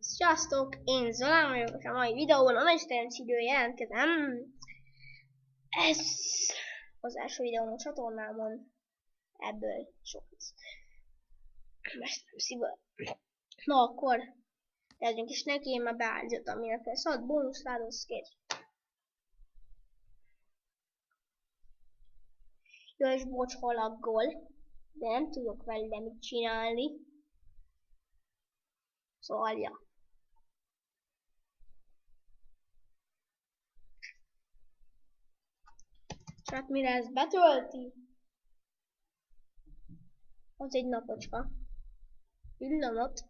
Sziasztok, én Zolán vagyok, és a mai videóban a Mesteremcidő jelentkezem. Ez az első videóm a csatornámon, ebből sok lesz. Mesteremsziből. Na akkor, kezdjünk is neki, én már beállítottam mindenféle szat, bónusz, ládosz, kész. Jó, és bocs, ha laggol, de nem tudok vele mit csinálni. Szóval, ja. Csak mire ezt betölti, az egy napocska. Pillanat.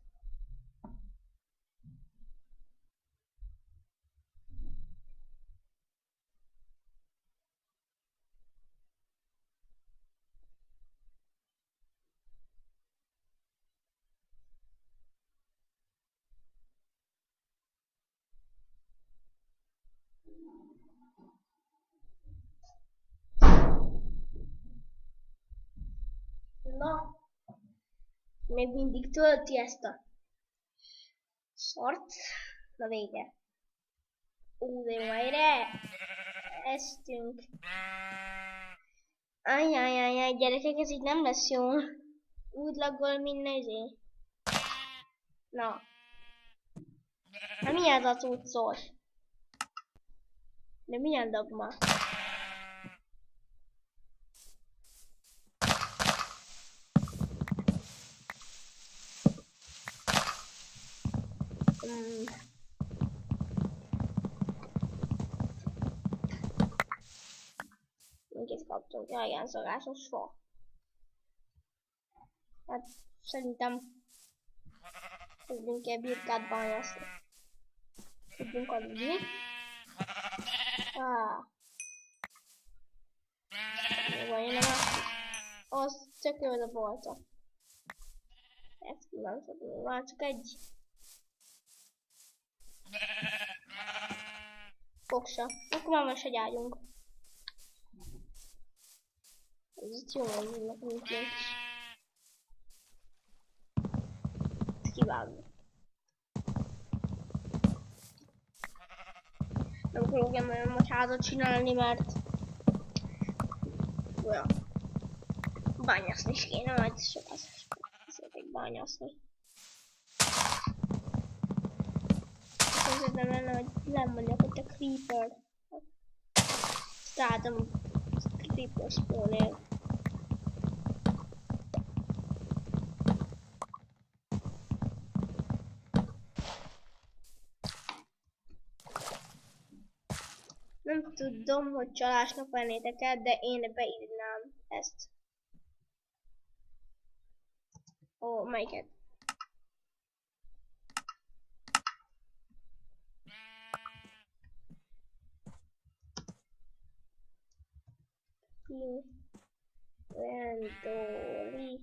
Na, még mindig tölti ezt a szart. Na vége. De jó helyre eztünk. Ajjajajaj, gyerekek, ez így nem lesz jó. Úgy laggol minden izé. Na. Hát mi ez a cuccos? De milyen dogma? Minket kaptunk, jaj, ilyen szokásos fa. Hát szerintem tudjunk egy birkát bányászni. Tudjunk aludni. Jó van, jön a másik. Az csak jó, ez a bolta. Ezt nem tudom, már csak egy. Fogsa. Akkor már most egy ágyunk. Ez itt jó, hogy nekünk is. Ezt kivágni. Nem akarok ilyen nagyon nagy házat csinálni, mert olyan bányászni is kéne, majd sokat szeretnék bányászni. Azért nem lenne, hogy lemondjak ott a creeper. Találtam a creeper spawnél. Nem tudom, hogy csalásnak vennétek el, de én beírnám ezt. Ó, melyiket? Inventory.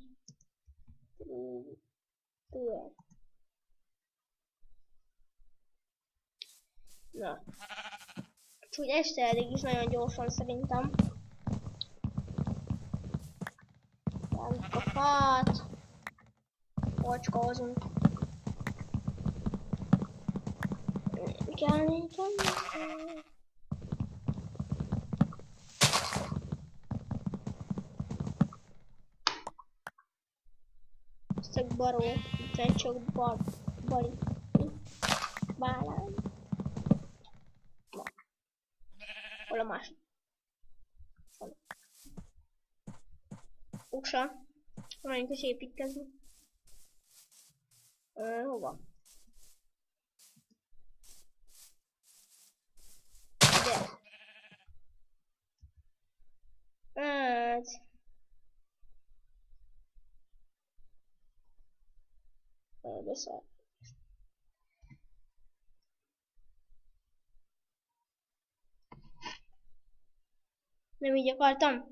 Na. Úgyhogy este elég is nagyon gyorsan szerintem. Vágjuk a fát. Macskázunk. Kell nékem. Csak baró. Itt csak bari. Bálány. Hol a másik? Uksa. Menjünk is építkezni. Hova? Ide. Hát. Beszél. Nem így akartam?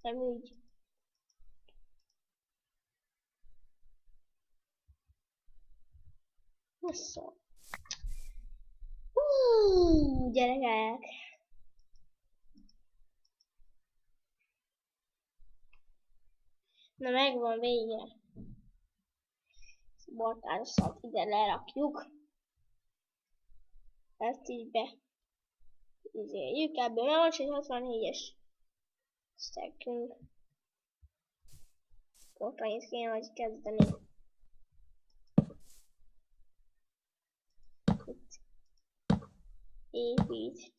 Nem így. Hosszú. Gyerekek. Na megvan vége. balkánszat ide lerakjuk. Ezt így be izéljük, ebből nem most egy 64-es stackünk. Ott annyit kéne, hogy kezdeni. Itt épít.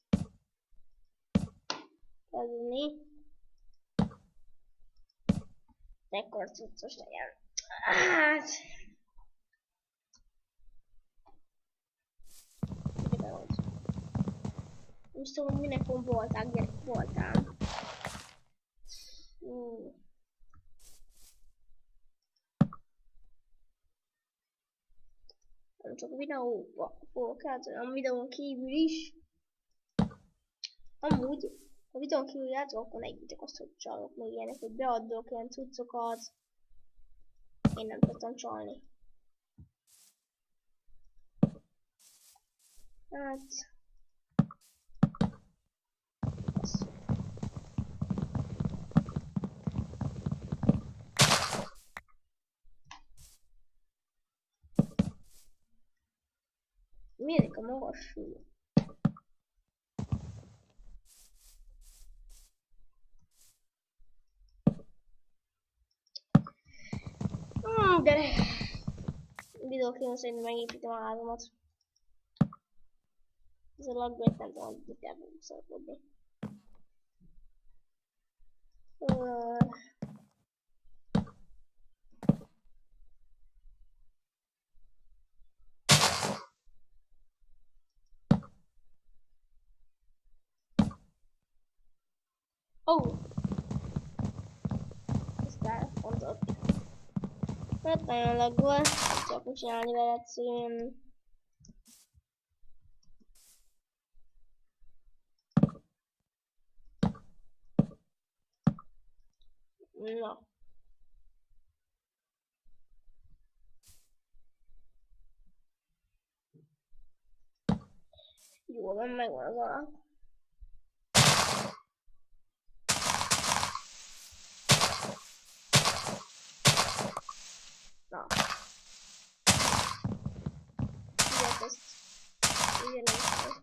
Kezdeni. Ekkor cuccos legyen. Hát... Nem is tudom, hogy minek voltál, gyerek voltál. Nem csak videóba fogok játszani, a videón kívül is. Amúgy, a videón kívül játszok, akkor megítek azt, hogy csalok meg ilyenek, hogy beadok ilyen cuccokat. Én nem tudtam csalni. Hát... Ez. Miért a magas súly? Gyere! Videókén szerintem megépítem a házamat. Ez a lagbét nem tudom, hogy mit fogunk szarkodni. Ezt elfontott. Hát nagyon laggol, csak csinálni veled szűn. Na. Jó, van, megvan az alap. Na. Ugye ezt. Ugye nem kell.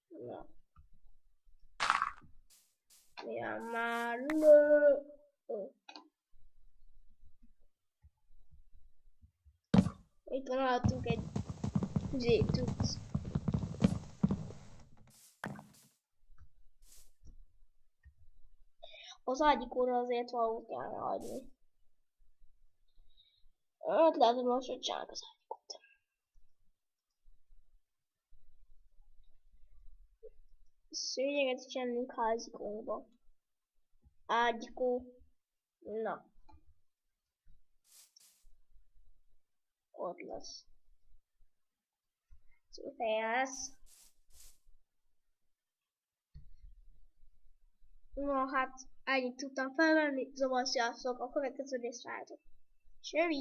Na. Ja, már itt van alattunk egy Z-tuc. Az ágyikóra azért valamit kellene hagyni. Hát lehet, hogy most hogy csinálok az ágyikót. Szőnyeget csinálunk házikóba. Ágyikó. Na. Ott lesz. Szóval lesz. Na hát, ennyit tudtam felvenni, szóval sziasztok, a következő részt vártok. Csövi!